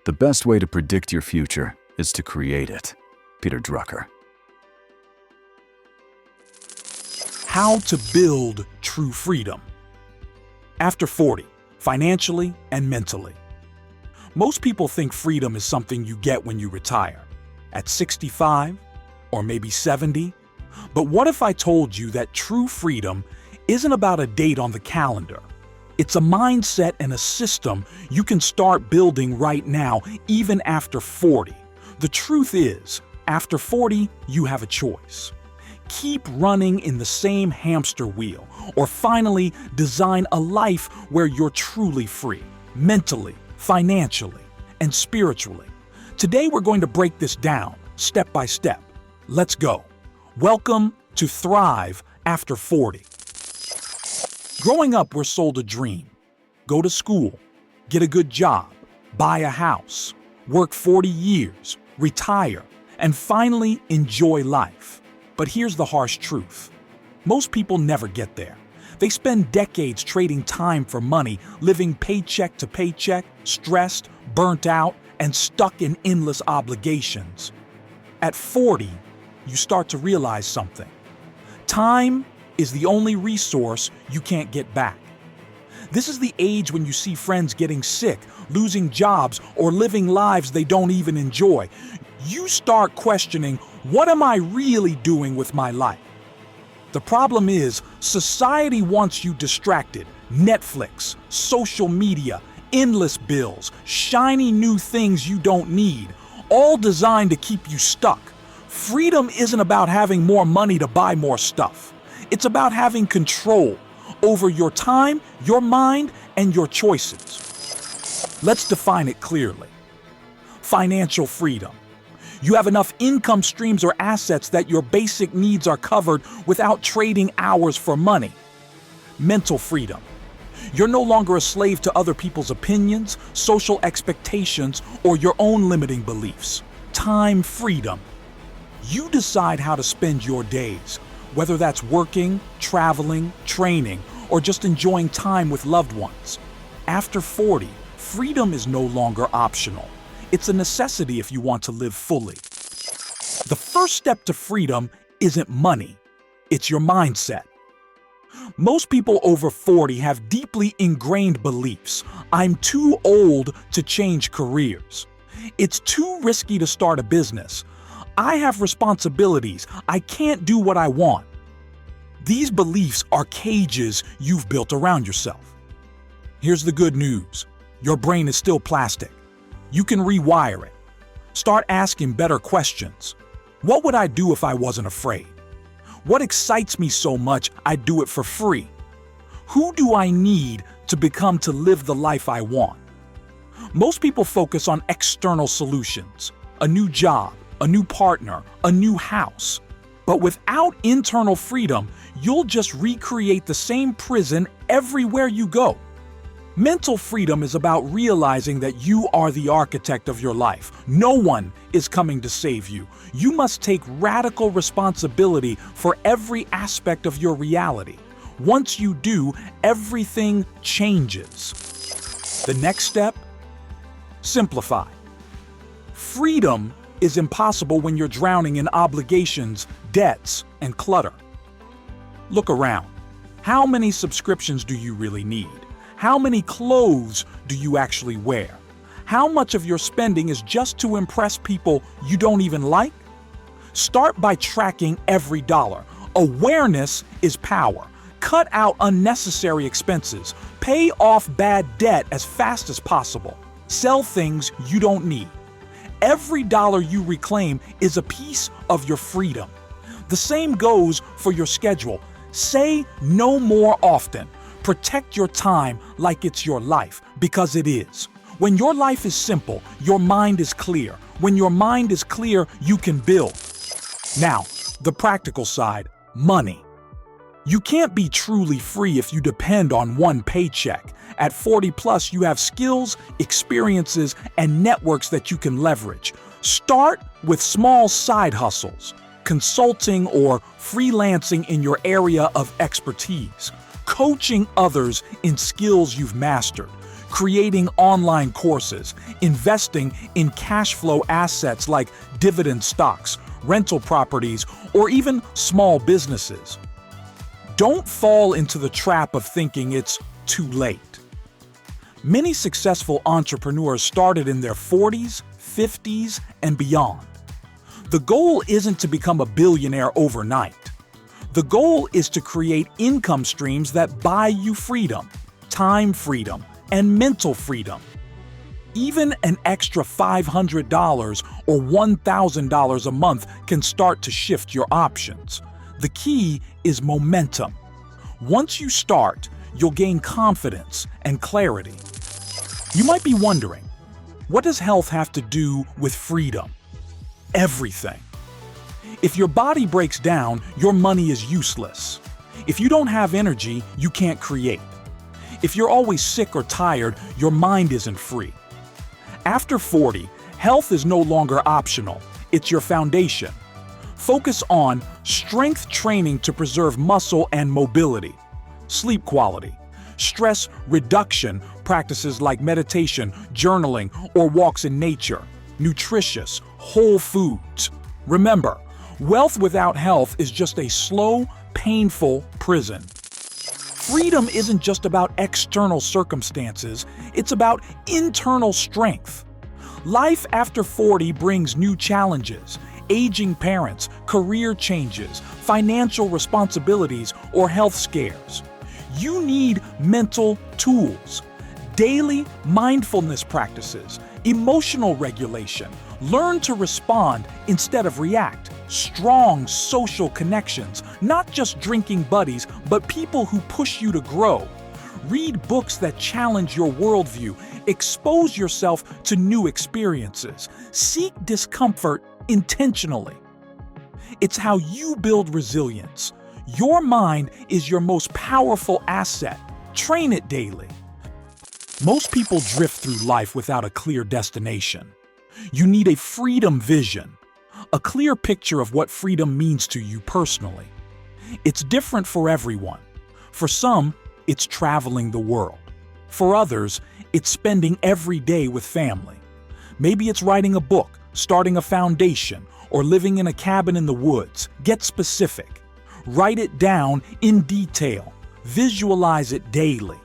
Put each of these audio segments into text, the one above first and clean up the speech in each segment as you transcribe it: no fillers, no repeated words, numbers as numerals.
The best way to predict your future is to create it. Peter Drucker. How to build true freedom. After 40, financially and mentally. Most people think freedom is something you get when you retire, at 65 or maybe 70. But what if I told you that true freedom isn't about a date on the calendar? It's a mindset and a system you can start building right now, even after 40. The truth is, after 40, you have a choice. Keep running in the same hamster wheel, or finally design a life where you're truly free, mentally, financially, and spiritually. Today we're going to break this down, step by step. Let's go. Welcome to Thrive After 40. Growing up, we're sold a dream. Go to school, get a good job, buy a house, work 40 years, retire, and finally enjoy life. But here's the harsh truth. Most people never get there. They spend decades trading time for money, living paycheck to paycheck, stressed, burnt out, and stuck in endless obligations. At 40, you start to realize something. Time is the only resource you can't get back. This is the age when you see friends getting sick, losing jobs, or living lives they don't even enjoy. You start questioning, what am I really doing with my life? The problem is, society wants you distracted. Netflix, social media, endless bills, shiny new things you don't need, all designed to keep you stuck. Freedom isn't about having more money to buy more stuff. It's about having control over your time, your mind, and your choices. Let's define it clearly. Financial freedom. You have enough income streams or assets that your basic needs are covered without trading hours for money. Mental freedom. You're no longer a slave to other people's opinions, social expectations, or your own limiting beliefs. Time freedom. You decide how to spend your days, whether that's working, traveling, training, or just enjoying time with loved ones. After 40, freedom is no longer optional. It's a necessity if you want to live fully. The first step to freedom isn't money, it's your mindset. Most people over 40 have deeply ingrained beliefs. I'm too old to change careers. It's too risky to start a business. I have responsibilities. I can't do what I want. These beliefs are cages you've built around yourself. Here's the good news. Your brain is still plastic. You can rewire it. Start asking better questions. What would I do if I wasn't afraid? What excites me so much I'd do it for free? Who do I need to become to live the life I want? Most people focus on external solutions, a new job, a new partner, a new house. But without internal freedom, you'll just recreate the same prison everywhere you go. Mental freedom is about realizing that you are the architect of your life. No one is coming to save you. You must take radical responsibility for every aspect of your reality. Once you do, everything changes. The next step? Simplify. Freedom is impossible when you're drowning in obligations, debts, and clutter. Look around. How many subscriptions do you really need? How many clothes do you actually wear? How much of your spending is just to impress people you don't even like? Start by tracking every dollar. Awareness is power. Cut out unnecessary expenses. Pay off bad debt as fast as possible. Sell things you don't need. Every dollar you reclaim is a piece of your freedom. The same goes for your schedule. Say no more often. Protect your time like it's your life, because it is. When your life is simple, your mind is clear. When your mind is clear, you can build. Now, the practical side, money. You can't be truly free if you depend on one paycheck. At 40 plus, you have skills, experiences, and networks that you can leverage. Start with small side hustles, consulting or freelancing in your area of expertise, coaching others in skills you've mastered, creating online courses, investing in cash flow assets like dividend stocks, rental properties, or even small businesses. Don't fall into the trap of thinking it's too late. Many successful entrepreneurs started in their 40s, 50s, and beyond. The goal isn't to become a billionaire overnight. The goal is to create income streams that buy you freedom, time freedom, and mental freedom. Even an extra $500 or $1,000 a month can start to shift your options. The key is momentum. Once you start, you'll gain confidence and clarity. You might be wondering, what does health have to do with freedom? Everything. If your body breaks down, your money is useless. If you don't have energy, you can't create. If you're always sick or tired, your mind isn't free. After 40, health is no longer optional. It's your foundation. Focus on strength training to preserve muscle and mobility, sleep quality, stress reduction practices like meditation, journaling, or walks in nature, nutritious, whole foods. Remember, wealth without health is just a slow, painful prison. Freedom isn't just about external circumstances, it's about internal strength. Life after 40 brings new challenges, aging parents, career changes, financial responsibilities, or health scares. You need mental tools, daily mindfulness practices, emotional regulation, learn to respond instead of react, strong social connections, not just drinking buddies, but people who push you to grow. Read books that challenge your worldview, expose yourself to new experiences, seek discomfort intentionally. It's how you build resilience. Your mind is your most powerful asset. Train it daily. Most people drift through life without a clear destination. You need a freedom vision, a clear picture of what freedom means to you personally. It's different for everyone. For some, it's traveling the world. For others, it's spending every day with family. Maybe it's writing a book, starting a foundation, or living in a cabin in the woods. Get specific. Write it down in detail. Visualize it daily.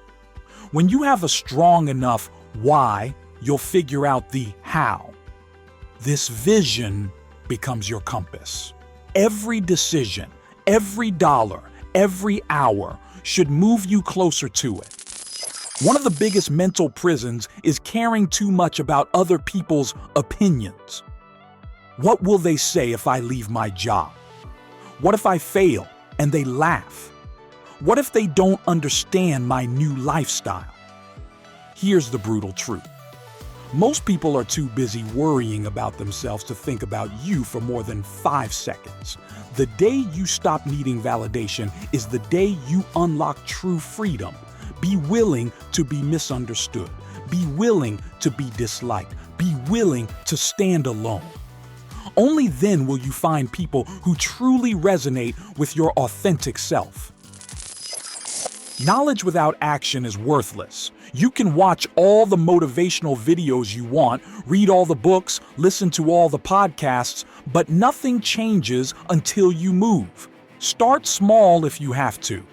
When you have a strong enough why, you'll figure out the how. This vision becomes your compass. Every decision, every dollar, every hour should move you closer to it. One of the biggest mental prisons is caring too much about other people's opinions. What will they say if I leave my job? What if I fail and they laugh? What if they don't understand my new lifestyle? Here's the brutal truth. Most people are too busy worrying about themselves to think about you for more than 5 seconds. The day you stop needing validation is the day you unlock true freedom. Be willing to be misunderstood. Be willing to be disliked. Be willing to stand alone. Only then will you find people who truly resonate with your authentic self. Knowledge without action is worthless. You can watch all the motivational videos you want, read all the books, listen to all the podcasts, but nothing changes until you move. Start small if you have to.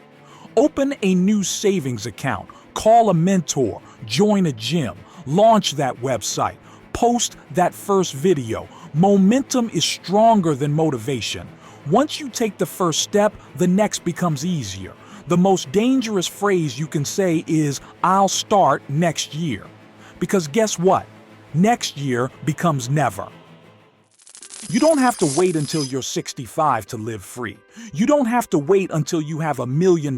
Open a new savings account, call a mentor, join a gym, launch that website, post that first video. Momentum is stronger than motivation. Once you take the first step, the next becomes easier. The most dangerous phrase you can say is, "I'll start next year." Because guess what? Next year becomes never. You don't have to wait until you're 65 to live free. You don't have to wait until you have $1 million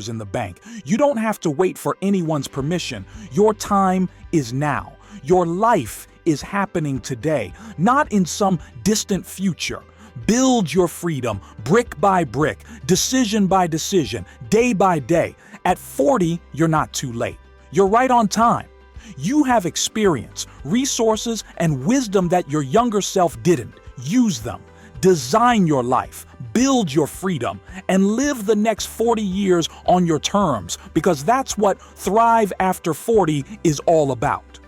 in the bank. You don't have to wait for anyone's permission. Your time is now. Your life is happening today, not in some distant future. Build your freedom brick by brick, decision by decision, day by day. At 40, you're not too late. You're right on time. You have experience, resources, and wisdom that your younger self didn't. Use them. Design your life. build your freedom and live the next 40 years on your terms, because that's what Thrive After 40 is all about.